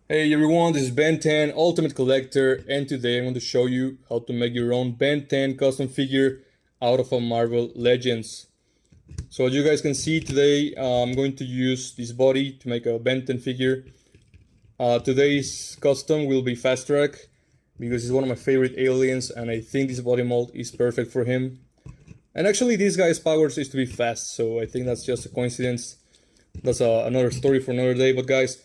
Hey everyone, this is Ben 10 Ultimate Collector, and today I'm going to show you how to make your own Ben 10 custom figure out of a Marvel Legends. So as you guys can see today, I'm going to use this body to make a Ben 10 figure. Today's custom will be Fasttrack because he's one of my favorite aliens, and I think this body mold is perfect for him. And actually this guy's powers is to be fast, so I think that's just a coincidence. That's another story for another day, but guys,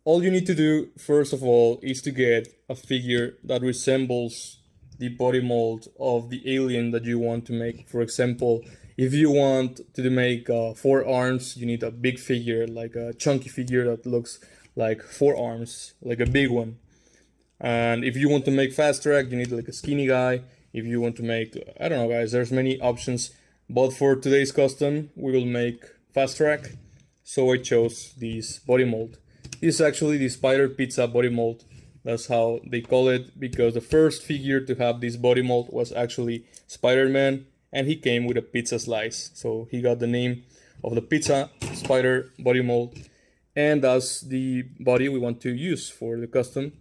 all you need to do, first of all, is to get a figure that resembles the body mold of the alien that you want to make. For example, if you want to make 4 arms, you need a big figure, like a chunky figure that looks like 4 arms, like a big one. And if you want to make Fasttrack, you need like a skinny guy. If you want to make, I don't know guys, there's many options. But for today's custom, we will make Fasttrack. So I chose this body mold. This is actually the Spider Pizza body mold. That's how they call it, because the first figure to have this body mold was actually Spider-Man, and he came with a pizza slice. So he got the name of the Pizza Spider body mold, and that's the body we want to use for the custom.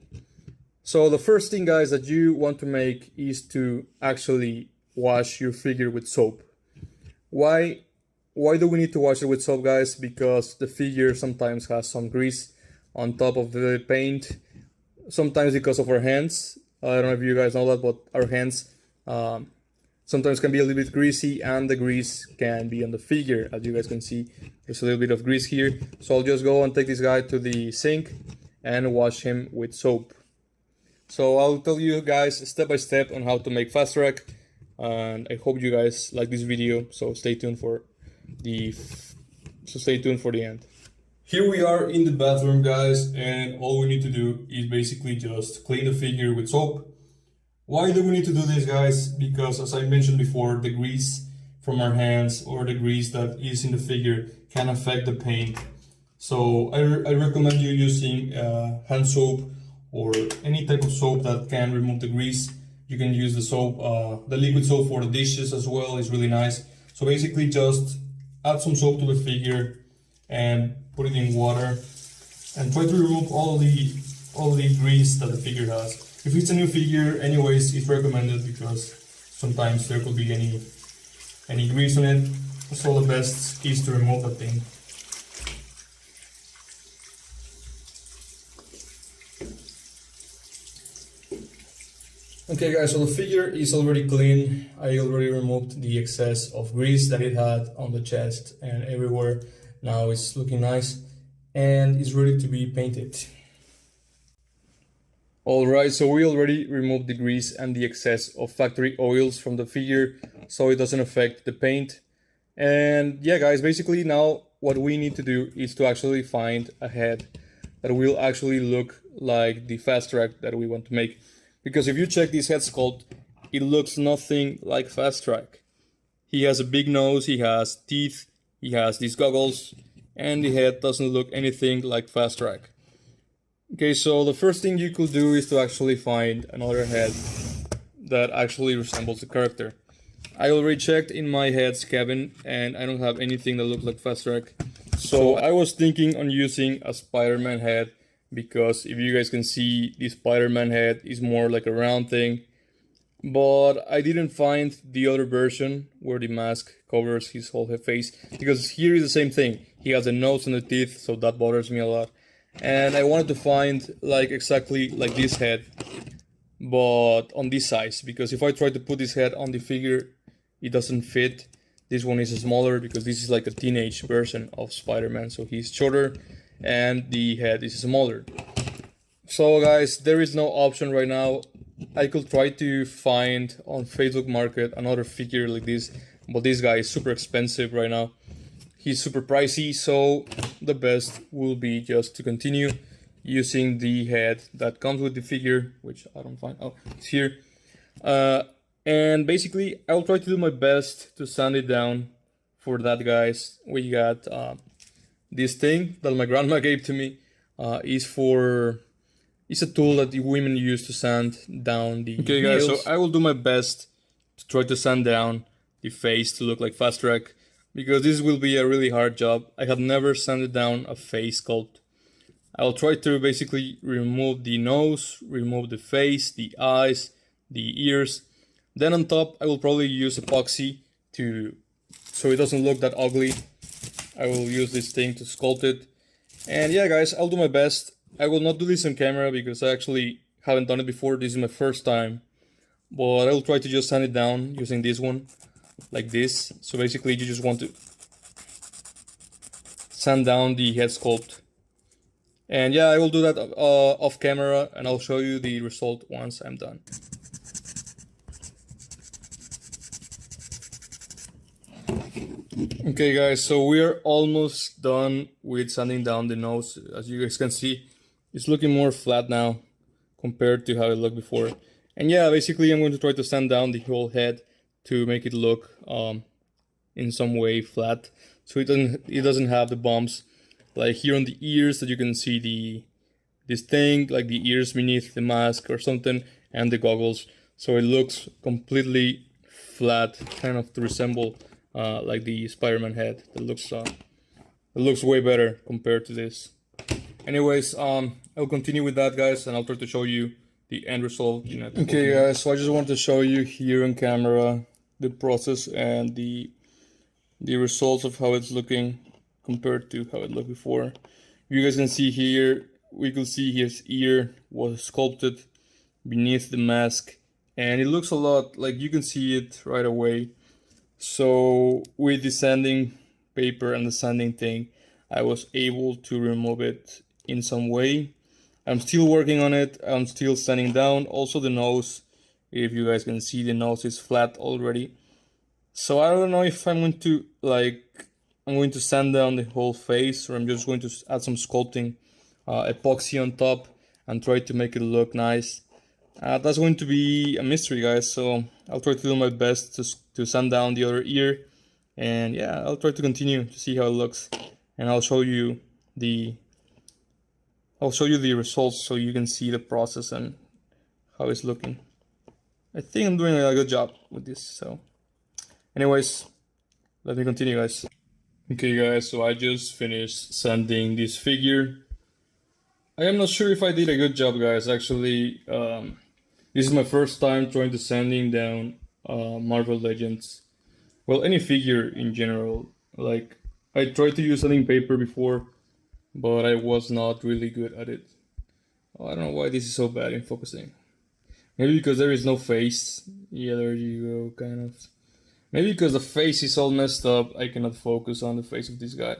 So the first thing, guys, that you want to make is to actually wash your figure with soap. Why do we need to wash it with soap, guys? Because the figure sometimes has some grease on top of the paint, sometimes because of our hands. I don't know if you guys know that, but our hands sometimes can be a little bit greasy, and the grease can be on the figure. As you guys can see, there's a little bit of grease here. So I'll just go and take this guy to the sink and wash him with soap. So I'll tell you guys step by step on how to make Fasttrack, and I hope you guys like this video. So stay tuned for the end. Here we are in the bathroom, guys, and all we need to do is basically just clean the figure with soap. Why do we need to do this, guys? Because as I mentioned before, the grease from our hands or the grease that is in the figure can affect the paint. So I recommend you using hand soap or any type of soap that can remove the grease. You can use the soap, the liquid soap for the dishes as well is really nice. So basically just add some soap to the figure and put it in water and try to remove all the grease that the figure has. If it's a new figure, anyways, it's recommended because sometimes there could be any grease on it. So the best is to remove that thing. Okay guys, so the figure is already clean. I already removed the excess of grease that it had on the chest and everywhere. Now it's looking nice and it's ready to be painted. Alright, so we already removed the grease and the excess of factory oils from the figure so it doesn't affect the paint. And yeah guys, basically now what we need to do is to actually find a head that will actually look like the Fasttrack that we want to make. Because if you check this head sculpt, it looks nothing like Fasttrack. He has a big nose, he has teeth, he has these goggles, and the head doesn't look anything like Fasttrack. Okay, so the first thing you could do is to actually find another head that actually resembles the character. I already checked in my head's cabin and I don't have anything that looks like Fasttrack. So I was thinking on using a Spider-Man head, because if you guys can see, the Spider-Man head is more like a round thing. But I didn't find the other version where the mask covers his whole face, because here is the same thing. He has a nose and the teeth, so that bothers me a lot. And I wanted to find like exactly like this head, but on this size, because if I try to put this head on the figure, it doesn't fit. This one is smaller because this is like a teenage version of Spider-Man, so he's shorter and the head is smaller. So guys, there is no option right now. I could try to find on Facebook Market another figure like this, but this guy is super expensive right now. He's super pricey, so the best will be just to continue using the head that comes with the figure, which I don't find. Oh, it's here. And basically, I'll try to do my best to sand it down for that, guys. We got this thing that my grandma gave to me. It's a tool that the women use to sand down the Okay nails. guys, so I will do my best to try to sand down the face to look like Fasttrack, because this will be a really hard job. I have never sanded down a face sculpt. I'll try to basically remove the nose, remove the face, the eyes, the ears. Then on top, I will probably use epoxy so it doesn't look that ugly. I will use this thing to sculpt it. And yeah, guys, I'll do my best. I will not do this on camera because I actually haven't done it before. This is my first time. But I will try to just sand it down using this one, like this. So basically, you just want to sand down the head sculpt. And yeah, I will do that off camera, and I'll show you the result once I'm done. Okay guys, so we are almost done with sanding down the nose. As you guys can see, it's looking more flat now compared to how it looked before. And yeah, basically I'm going to try to sand down the whole head to make it look in some way flat, so it doesn't have the bumps. Like here on the ears, that you can see this thing, like the ears beneath the mask or something, and the goggles. So it looks completely flat, kind of to resemble like the Spider-Man head. It looks way better compared to this. Anyways, I'll continue with that, guys, and I'll try to show you the end result. Okay, guys, so I just want to show you here on camera the process and the results of how it's looking compared to how it looked before. You guys can see here, we could see his ear was sculpted beneath the mask, and it looks a lot like you can see it right away. So with the sanding paper and the sanding thing, I was able to remove it in some way. I'm still working on it. I'm still sanding down. Also the nose, if you guys can see, the nose is flat already. So I don't know if I'm going to sand down the whole face, or I'm just going to add some sculpting epoxy on top and try to make it look nice. That's going to be a mystery, guys, so I'll try to do my best to sand down the other ear, and yeah, I'll try to continue to see how it looks, and I'll show you the results so you can see the process and how it's looking. I think I'm doing a good job with this, so anyways, let me continue, guys. Okay guys, so I just finished sanding this figure. I am not sure if I did a good job, guys. Actually, this is my first time trying to sanding down Marvel Legends. Well, any figure in general. Like, I tried to use sanding paper before, but I was not really good at it. Oh, I don't know why this is so bad in focusing. Maybe because there is no face. Yeah, there you go, kind of. Maybe because the face is all messed up, I cannot focus on the face of this guy.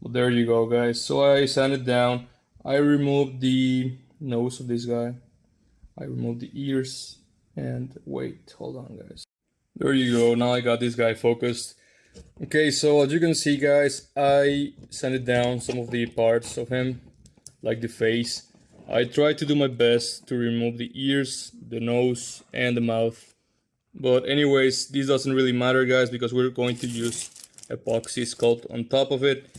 But there you go, guys. So I sanded down. I removed the nose of this guy. I removed the ears. And wait, hold on, guys. There you go. Now I got this guy focused. Okay, so as you can see, guys, I sanded down some of the parts of him, like the face. I tried to do my best to remove the ears, the nose, and the mouth. But anyways, this doesn't really matter, guys, because we're going to use epoxy sculpt on top of it,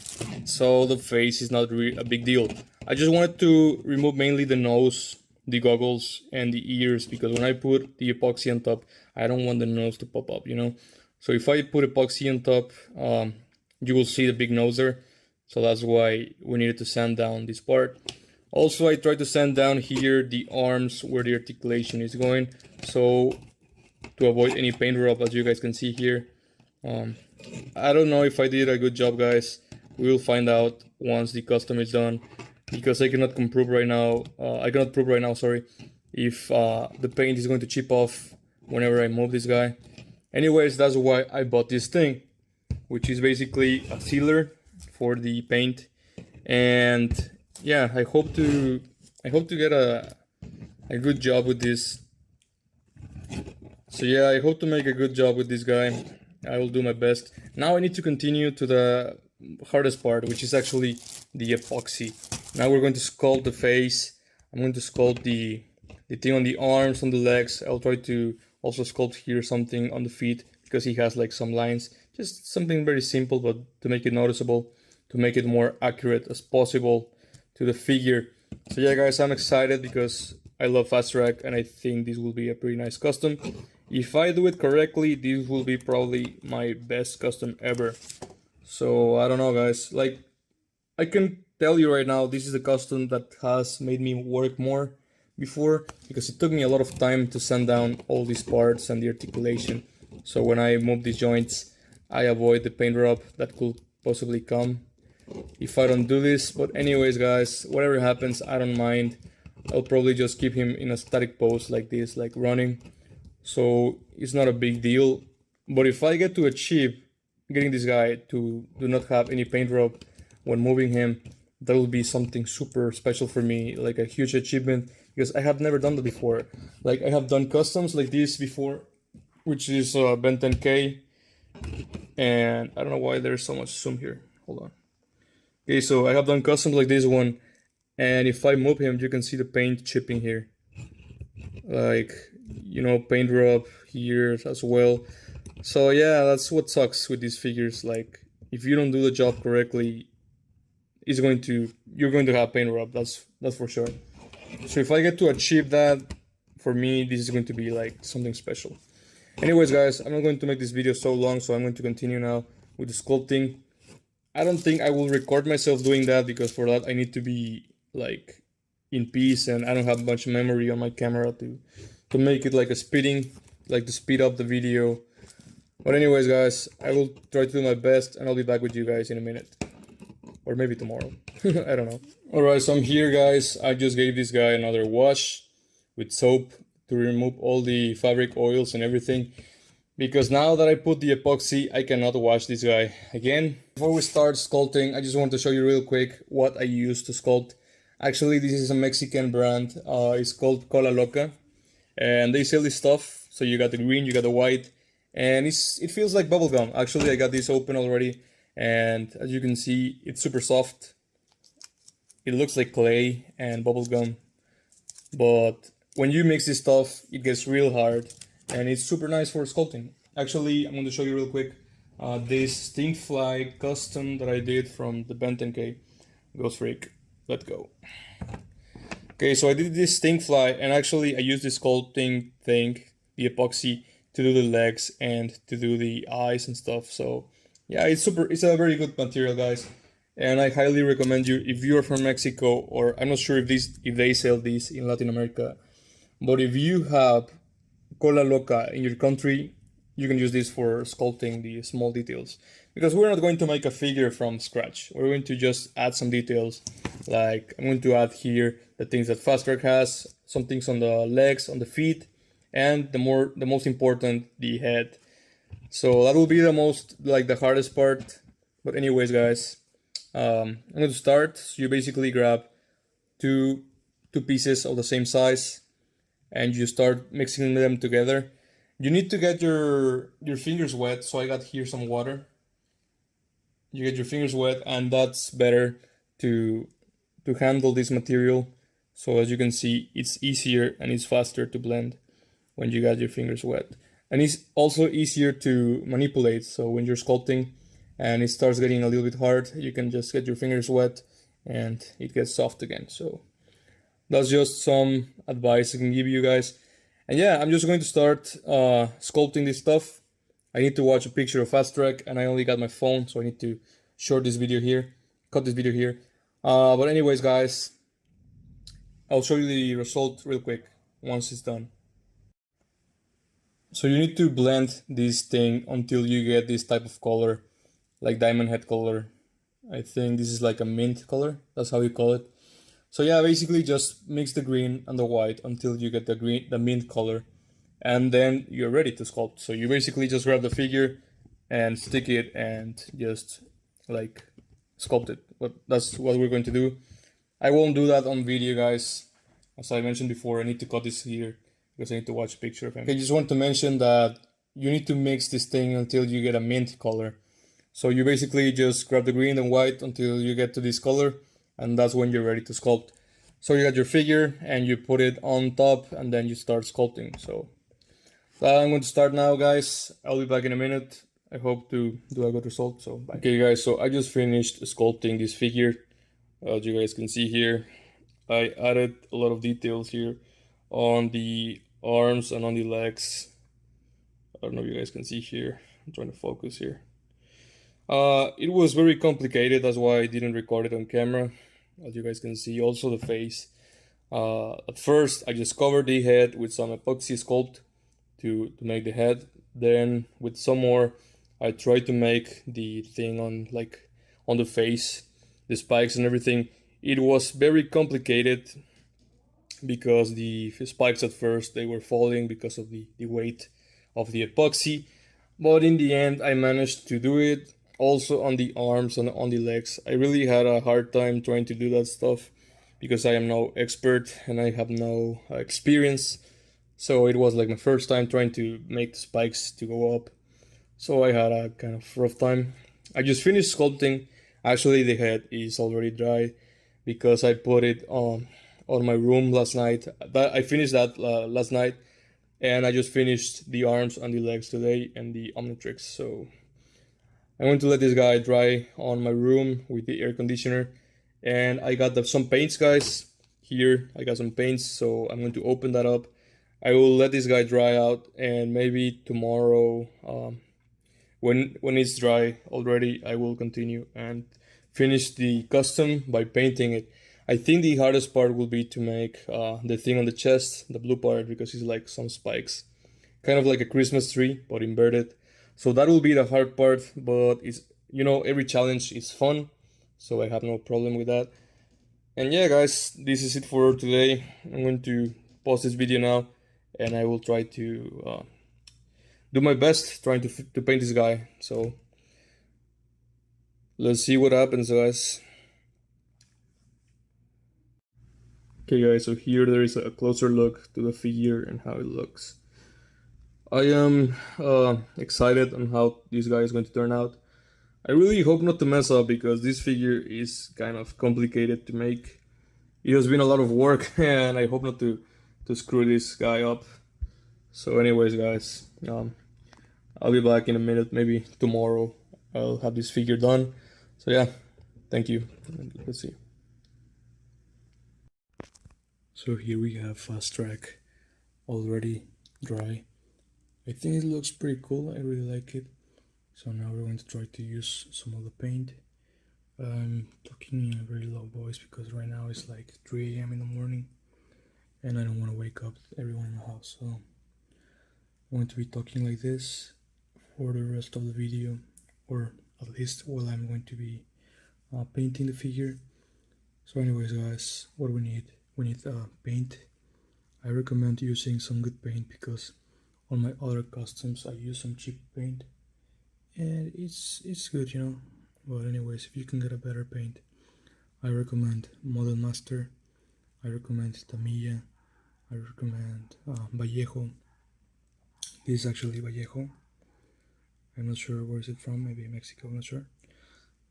so the face is not really a big deal. I just wanted to remove mainly the nose, the goggles, and the ears, because when I put the epoxy on top, I don't want the nose to pop up, you know. So if I put epoxy on top, you will see the big nose there, so that's why we needed to sand down this part. Also, I tried to sand down here the arms where the articulation is going, so to avoid any paint rub, as you guys can see here. I don't know if I did a good job, guys. We will find out once the custom is done, because I cannot prove right now. Sorry, if the paint is going to chip off whenever I move this guy. Anyways, that's why I bought this thing, which is basically a sealer for the paint. And yeah, I hope to get a good job with this. So yeah, I hope to make a good job with this guy. I will do my best. Now I need to continue to the hardest part, which is actually the epoxy. Now we're going to sculpt the face. I'm going to sculpt the thing on the arms, on the legs. I'll try to also sculpt here something on the feet, because he has like some lines. Just something very simple, but to make it noticeable, to make it more accurate as possible to the figure. So yeah, guys, I'm excited because I love Fasttrack, and I think this will be a pretty nice custom. If I do it correctly, this will be probably my best custom ever. So I don't know, guys. Like, I can tell you right now, this is a custom that has made me work more before, because it took me a lot of time to sand down all these parts and the articulation. So when I move these joints, I avoid the paint rub that could possibly come if I don't do this. But anyways guys, whatever happens, I don't mind. I'll probably just keep him in a static pose like this, like running. So it's not a big deal. But if I get to achieve getting this guy to do not have any paint rub when moving him, that will be something super special for me, like a huge achievement, because I have never done that before. Like I have done customs like this before, which is Ben 10K, and I don't know why there's so much zoom here. Hold on. Okay, so I have done customs like this one, and if I move him, you can see the paint chipping here. Like, you know, paint rub here as well. So yeah, that's what sucks with these figures. Like, if you don't do the job correctly, you're going to have paint rub. That's for sure. So if I get to achieve that, for me, this is going to be like something special. Anyways, guys, I'm not going to make this video so long, so I'm going to continue now with the sculpting. I don't think I will record myself doing that, because for that I need to be like in peace, and I don't have much memory on my camera to make it like a speeding, like to speed up the video. But anyways, guys, I will try to do my best, and I'll be back with you guys in a minute. Or maybe tomorrow. I don't know. Alright, so I'm here, guys. I just gave this guy another wash with soap to remove all the fabric oils and everything. Because now that I put the epoxy, I cannot wash this guy again. Before we start sculpting, I just want to show you real quick what I use to sculpt. Actually, this is a Mexican brand. It's called Cola Loca. And they sell this stuff. So you got the green, you got the white. And it feels like bubblegum. Actually, I got this open already. And as you can see, it's super soft. It looks like clay and bubblegum. But when you mix this stuff, it gets real hard. And it's super nice for sculpting. Actually, I'm going to show you real quick this Stinkfly custom that I did from the Ben 10K. Ghost Freak, let go. Okay, so I did this Stinkfly, and actually I used this sculpting thing, the epoxy, to do the legs and to do the eyes and stuff. So yeah, it's a very good material, guys. And I highly recommend you, if you're from Mexico, or I'm not sure if they sell these in Latin America, but if you have Cola Loca in your country, you can use this for sculpting the small details. Because we're not going to make a figure from scratch. We're going to just add some details. Like, I'm going to add here the things that Fasttrack has, some things on the legs, on the feet, and the most important, the head. So that will be the hardest part. But anyways, guys, I'm going to start. So you basically grab two pieces of the same size, and you start mixing them together. You need to get your fingers wet, so I got here some water. You get your fingers wet, and that's better to handle this material. So as you can see, it's easier and it's faster to blend when you got your fingers wet. And it's also easier to manipulate, so when you're sculpting and it starts getting a little bit hard, you can just get your fingers wet and it gets soft again. So that's just some advice I can give you guys. And yeah, I'm just going to start sculpting this stuff. I need to watch a picture of Fasttrack, and I only got my phone, so I need to cut this video here. But anyways, guys, I'll show you the result real quick once it's done. So you need to blend this thing until you get this type of color, like diamond head color. I think this is like a mint color, that's how you call it. So yeah, basically just mix the green and the white until you get the mint color, and then you're ready to sculpt. So you basically just grab the figure and stick it and just like sculpt it. But that's what we're going to do. I won't do that on video, guys. As I mentioned before, I need to cut this here because I need to watch a picture of him. Okay, I just want to mention that you need to mix this thing until you get a mint color. So you basically just grab the green and white until you get to this color, and that's when you're ready to sculpt. So you got your figure and you put it on top, and then you start sculpting. So I'm going to start now, guys. I'll be back in a minute. I hope to do a good result, so bye. Okay guys, so I just finished sculpting this figure. As you guys can see here, I added a lot of details here on the arms and on the legs. I don't know if you guys can see here. I'm trying to focus here. It was very complicated, that's why I didn't record it on camera. as you guys can see, also the face. At first, I just covered the head with some epoxy sculpt to make the head. Then with some more, I tried to make the thing on the face, the spikes and everything. It was very complicated because the spikes at first, they were falling because of the weight of the epoxy. But in the end, I managed to do it. Also on the arms and on the legs, I really had a hard time trying to do that stuff because I am no expert and I have no experience. So it was like my first time trying to make the spikes to go up. So I had a kind of rough time. I just finished sculpting. Actually, the head is already dry because I put it on my room last night. I finished that last night, and I just finished the arms and the legs today and the Omnitrix. So I'm going to let this guy dry on my room with the air conditioner. And I got some paints, guys. Here I got some paints, so I'm going to open that up. I will let this guy dry out, and maybe tomorrow, when it's dry already, I will continue and finish the custom by painting it. I think the hardest part will be to make the thing on the chest, the blue part, because it's like some spikes, kind of like a Christmas tree but inverted. So that will be the hard part, but it's, you know, every challenge is fun, so I have no problem with that. And yeah, guys, this is it for today. I'm going to pause this video now, and I will try to do my best trying to paint this guy. So let's see what happens, guys. Okay, guys, so here there is a closer look to the figure and how it looks. I am excited on how this guy is going to turn out. I really hope not to mess up because this figure is kind of complicated to make. It has been a lot of work and I hope not to screw this guy up. So anyways, guys, I'll be back in a minute, maybe tomorrow I'll have this figure done. So yeah, thank you. Let's see. So here we have Fasttrack already dry. I think it looks pretty cool, I really like it. So now we're going to try to use some of the paint. I'm talking in a very low voice because right now it's like 3 AM in the morning and I don't want to wake up everyone in the house. So I'm going to be talking like this for the rest of the video, or at least while I'm going to be painting the figure. So anyways, guys, what do we need? We need paint. I recommend using some good paint because on my other customs I use some cheap paint and it's good, you know. But anyways, if you can get a better paint, I recommend Model Master, I recommend Tamiya, I recommend Vallejo. This is actually Vallejo. I'm not sure where is it from, maybe Mexico, I'm not sure.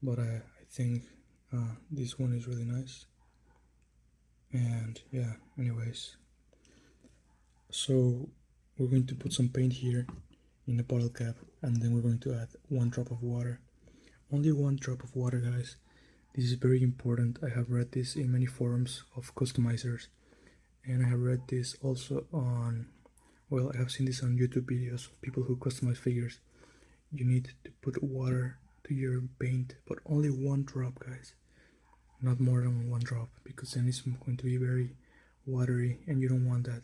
But I think this one is really nice. And yeah, anyways, so we're going to put some paint here in the bottle cap, and then we're going to add 1 drop of water. Only 1 drop of water, guys. This is very important. I have read this in many forums of customizers, and I have read this also on, well, I have seen this on YouTube videos of people who customize figures. You need to put water to your paint, but only 1 drop, guys. Not more than 1 drop, because then it's going to be very watery and you don't want that.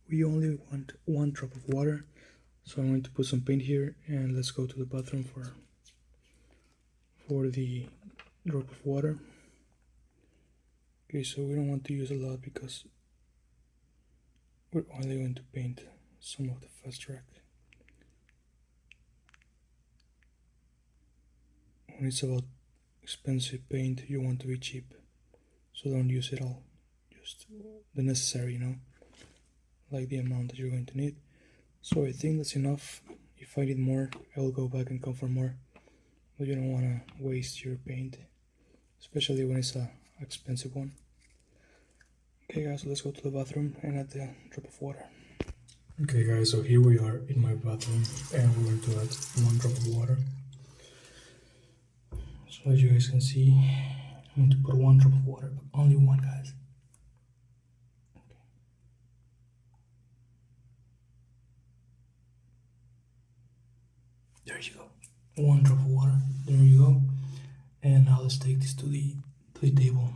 We only want 1 drop of water. So I'm going to put some paint here and let's go to the bathroom for the drop of water. Okay, so we don't want to use a lot because we're only going to paint some of the Fasttrack. When it's about expensive paint, you want to be cheap, so don't use it all, just the necessary, you know, like the amount that you're going to need. So I think that's enough. If I need more, I will go back and come for more, but you don't want to waste your paint, especially when it's a expensive one. Okay guys, so let's go to the bathroom and add the drop of water. Okay guys, so here we are in my bathroom and we're going to add 1 drop of water. So as you guys can see, I'm going to put 1 drop of water, but only 1, guys. Okay. There you go. 1 drop of water. There you go. And now let's take this to the table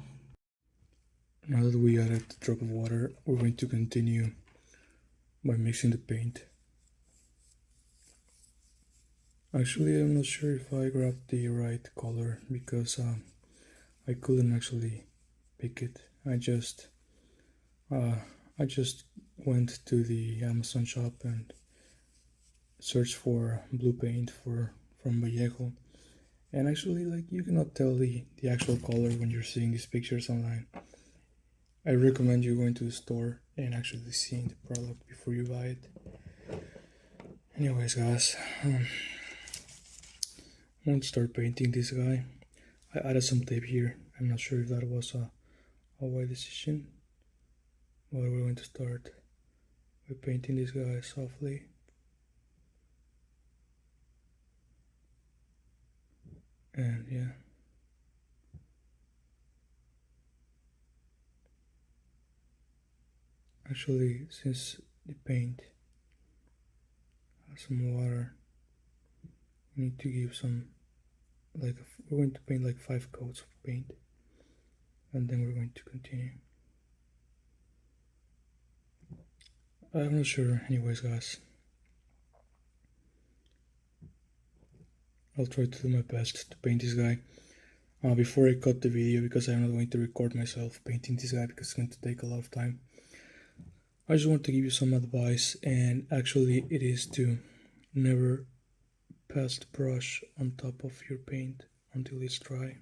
Now that we added the drop of water, we're going to continue by mixing the paint. Actually, I'm not sure if I grabbed the right color because I couldn't actually pick it. I just went to the Amazon shop and searched for blue paint from Vallejo, and actually, like, you cannot tell the actual color when you're seeing these pictures online. I recommend you going to the store and actually seeing the product before you buy it. Anyways, guys, I'm going to start painting this guy. I added some tape here. I'm not sure if that was a wise decision, but we're going to start by painting this guy softly. And yeah. Actually, since the paint has some water, we need to give some, like, we're going to paint like 5 coats of paint, and then we're going to continue. I'm not sure. Anyways, guys, I'll try to do my best to paint this guy before I cut the video, because I'm not going to record myself painting this guy because it's going to take a lot of time. I just want to give you some advice, and actually it is to never pass the brush on top of your paint until it's dry.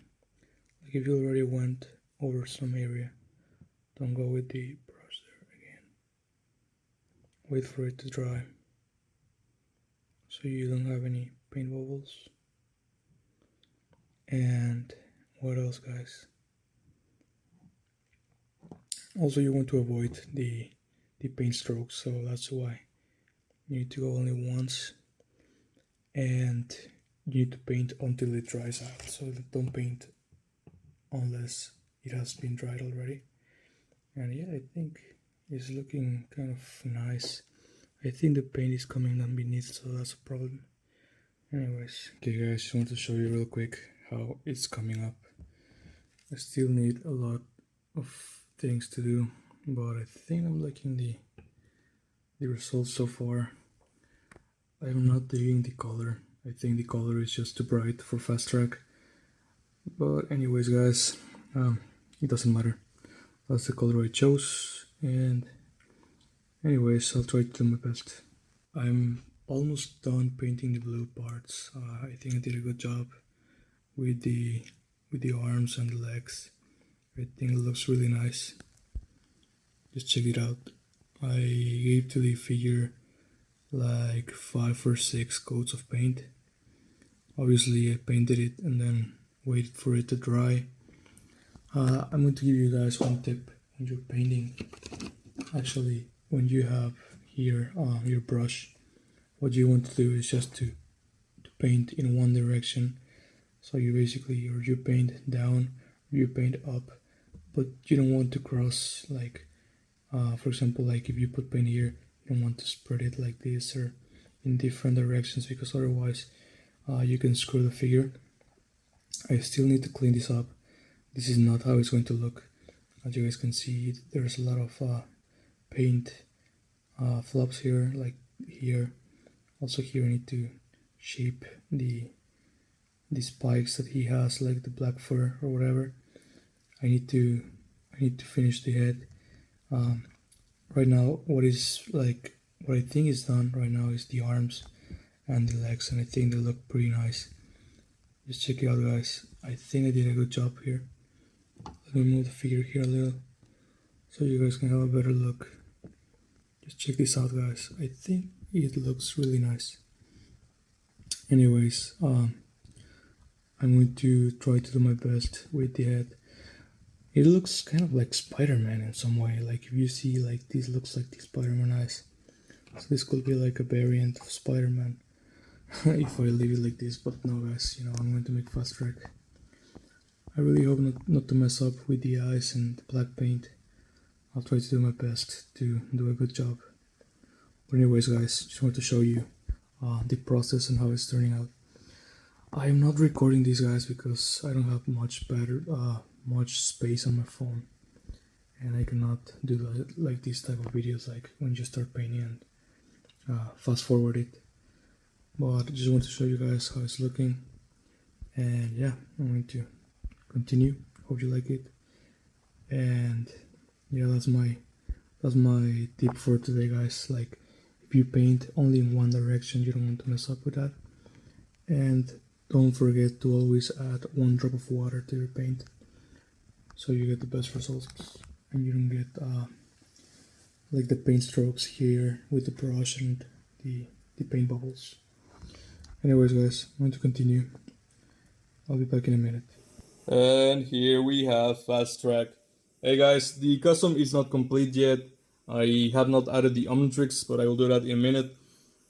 Like, if you already went over some area, don't go with the brush there again. Wait for it to dry so you don't have any paint bubbles. And what else, guys? Also, you want to avoid the paint strokes, so that's why you need to go only once, and you need to paint until it dries out. So don't paint unless it has been dried already. And yeah, I think it's looking kind of nice. I think the paint is coming down beneath, so that's a problem. Anyways, okay guys, just want to show you real quick how it's coming up. I still need a lot of things to do, but I think I'm liking the results so far. I'm not digging the color. I think the color is just too bright for Fasttrack. But anyways, guys, it doesn't matter. That's the color I chose, and anyways, I'll try to do my best. I'm almost done painting the blue parts. I think I did a good job with the arms and the legs. I think it looks really nice. Just check it out. I gave to the figure like 5 or 6 coats of paint. Obviously I painted it and then waited for it to dry. I'm going to give you guys one tip when you're painting. Actually, when you have here your brush, what you want to do is just to paint in one direction. So you basically, or you paint down, or you paint up, but you don't want to cross, like, for example, like if you put paint here, you don't want to spread it like this or in different directions, because otherwise you can screw the figure. I still need to clean this up. This is not how it's going to look. As you guys can see, there's a lot of paint flops here, like here. Also here I need to shape the spikes that he has, like the black fur or whatever. I need to finish the head. Right now, what I think is done right now is the arms and the legs, and I think they look pretty nice. Just check it out, guys. I think I did a good job here. Let me move the figure here a little so you guys can have a better look. Just check this out, guys. I think it looks really nice. Anyways, I'm going to try to do my best with the head. It looks kind of like Spider-Man in some way. Like if you see, like, this looks like the Spider-Man eyes. So this could be like a variant of Spider-Man if I leave it like this. But no, guys, you know, I'm going to make Fasttrack. I really hope not to mess up with the eyes and the black paint. I'll try to do my best to do a good job. But anyways, guys, just want to show you the process and how it's turning out. I am not recording these guys because I don't have much space on my phone, and I cannot do like these type of videos, like when you start painting and fast forward it. But I just want to show you guys how it's looking, and yeah, I'm going to continue. Hope you like it, and yeah, that's my tip for today, guys. Like, if you paint only in one direction, you don't want to mess up with that. And don't forget to always add 1 drop of water to your paint, so you get the best results and you don't get like the paint strokes here with the brush and the paint bubbles. Anyways, guys, I'm going to continue. I'll be back in a minute. And here we have Fasttrack. Hey guys, the custom is not complete yet. I have not added the Omnitrix, but I will do that in a minute.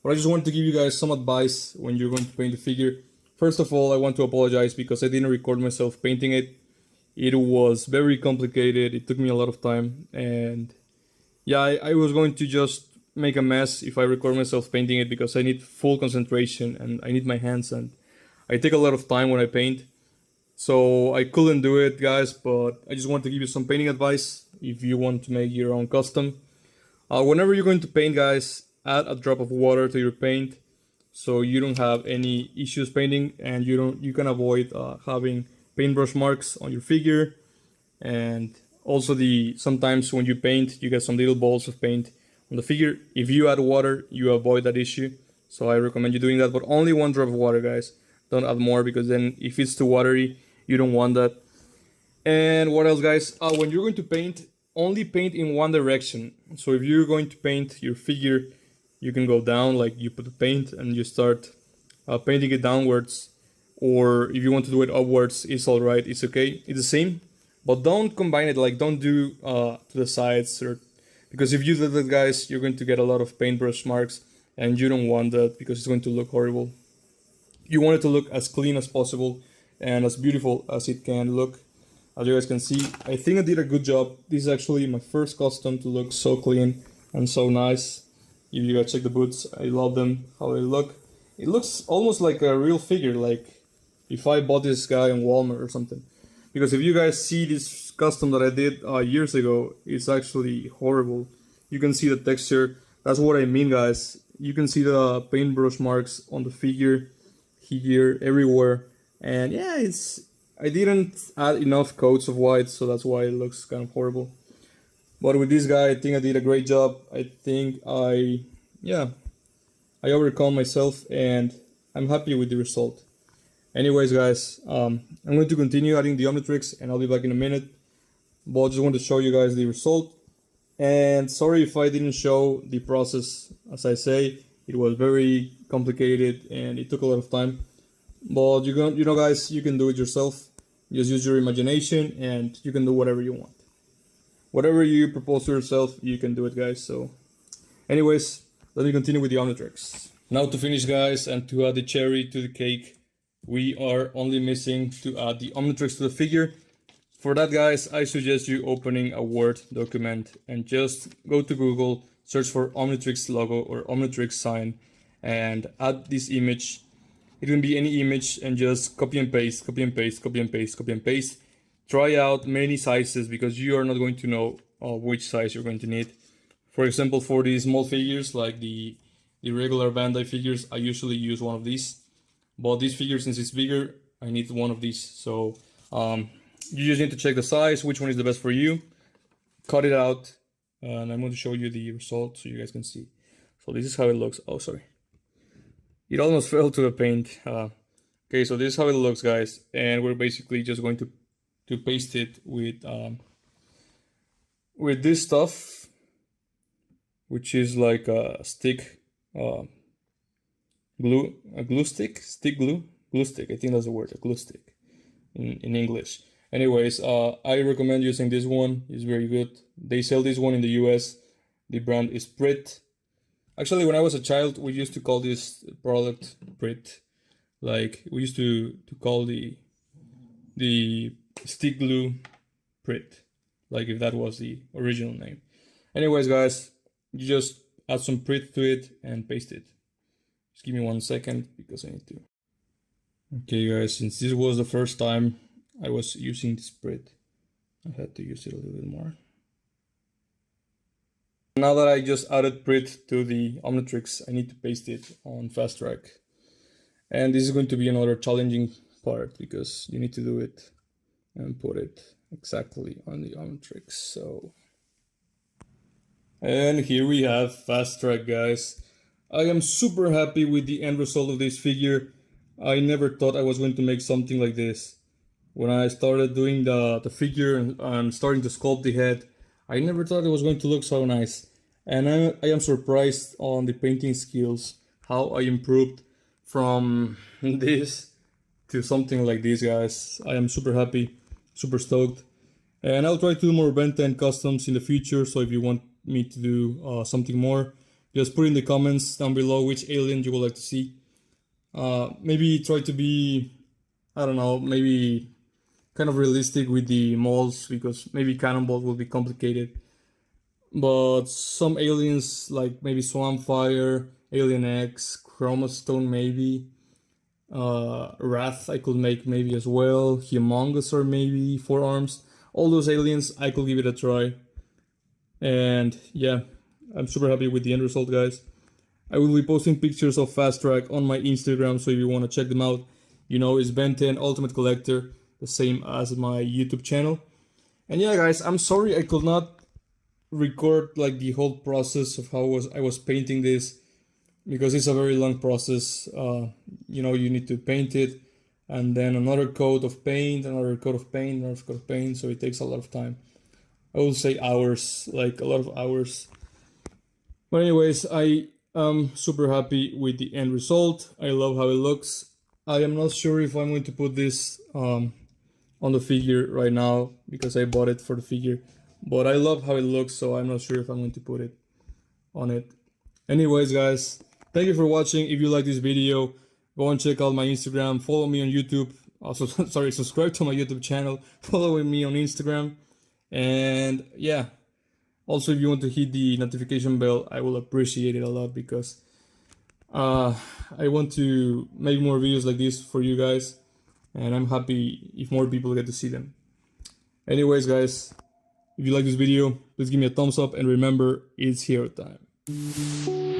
But I just wanted to give you guys some advice when you're going to paint the figure. First of all, I want to apologize because I didn't record myself painting it. It was very complicated, it took me a lot of time, and yeah, I was going to just make a mess if I record myself painting it, because I need full concentration and I need my hands, and I take a lot of time when I paint. So I couldn't do it, guys, but I just want to give you some painting advice if you want to make your own custom. Whenever you're going to paint, guys, add a drop of water to your paint so you don't have any issues painting, and you can avoid having paintbrush marks on your figure. And also sometimes when you paint, you get some little balls of paint on the figure. If you add water, you avoid that issue. So I recommend you doing that, but only 1 drop of water, guys. Don't add more, because then if it's too watery, you don't want that. And what else, guys? When you're going to paint, only paint in one direction. So if you're going to paint your figure, you can go down, like you put the paint and you start painting it downwards. Or if you want to do it upwards, it's alright, it's okay, it's the same. But don't combine it, like don't do to the sides, because if you do that, guys, you're going to get a lot of paintbrush marks, and you don't want that because it's going to look horrible. You want it to look as clean as possible and as beautiful as it can look. As you guys can see, I think I did a good job. This is actually my first custom to look so clean and so nice. If you guys check the boots, I love them, how they look. It looks almost like a real figure, like if I bought this guy in Walmart or something. Because if you guys see this custom that I did years ago, it's actually horrible. You can see the texture. That's what I mean, guys. You can see the paintbrush marks on the figure, here, everywhere. And yeah, I didn't add enough coats of white, so that's why it looks kind of horrible. But with this guy, I think I did a great job. I think I overcome myself, and I'm happy with the result. Anyways, guys, I'm going to continue adding the Omnitrix, and I'll be back in a minute. But I just want to show you guys the result. And sorry if I didn't show the process. As I say, it was very complicated and it took a lot of time. But you know, guys, you can do it yourself. Just use your imagination, and you can do whatever you want. Whatever you propose to yourself, you can do it, guys. So, anyways, let me continue with the Omnitrix. Now to finish, guys, and to add the cherry to the cake, we are only missing to add the Omnitrix to the figure. For that, guys, I suggest you opening a Word document and just go to Google, search for Omnitrix logo or Omnitrix sign, and add this image. It can be any image, and just copy and paste, copy and paste, copy and paste, copy and paste. Try out many sizes, because you are not going to know which size you're going to need. For example, for these small figures, like the regular Bandai figures, I usually use one of these. But this figure, since it's bigger, I need one of these. So you just need to check the size, which one is the best for you. Cut it out, and I'm going to show you the result so you guys can see. So this is how it looks. Oh, sorry. It almost fell to the paint. Okay, so this is how it looks, guys. And we're basically just going to paste it with this stuff, which is like a stick glue, a glue stick, glue stick. I think that's the word, a glue stick in English. Anyways, I recommend using this one. It's very good. They sell this one in the US. The brand is Prit. Actually, when I was a child, we used to call this product Prit. Like, we used to call the stick glue Prit, like if that was the original name. Anyways, guys, you just add some Prit to it and paste it. Just give me 1 second, because I need to. Okay, guys, since this was the first time I was using this Prit, I had to use it a little bit more. Now that I just added Prit to the Omnitrix, I need to paste it on Fasttrack. And this is going to be another challenging part because you need to do it and put it exactly on the Omnitrix. So, and here we have Fasttrack, guys. I am super happy with the end result of this figure. I never thought I was going to make something like this. When I started doing the figure and starting to sculpt the head, I never thought it was going to look so nice. And I am surprised on the painting skills, how I improved from this to something like this, guys. I am super happy, super stoked. And I'll try to do more Ben 10 customs in the future, so if you want me to do something more, just put in the comments down below which alien you would like to see. Maybe try to be, I don't know, maybe kind of realistic with the molds, because maybe Cannonball will be complicated. But some aliens like maybe Swampfire, Alien X, Chromastone maybe, Wrath I could make maybe as well, Humongous or maybe Four Arms. All those aliens I could give it a try. And yeah, I'm super happy with the end result, guys. I will be posting pictures of Fasttrack on my Instagram, so if you want to check them out, you know, it's Ben 10 Ultimate Collector, the same as my YouTube channel. And yeah, guys, I'm sorry I could not record like the whole process of how I was painting this, because it's a very long process. You know, you need to paint it, and then another coat of paint, another coat of paint, another coat of paint, so it takes a lot of time. I will say hours, like a lot of hours. But anyways, I am super happy with the end result. I love how it looks. I am not sure if I'm going to put this on the figure right now, because I bought it for the figure. But I love how it looks, so I'm not sure if I'm going to put it on it. Anyways, guys, thank you for watching. If you like this video, go and check out my Instagram. Follow me on YouTube. Also, sorry, subscribe to my YouTube channel. Follow me on Instagram. And yeah, also if you want to hit the notification bell, I will appreciate it a lot, because I want to make more videos like this for you guys, and I'm happy if more people get to see them. Anyways, guys, if you like this video, please give me a thumbs up, and remember, it's hero time.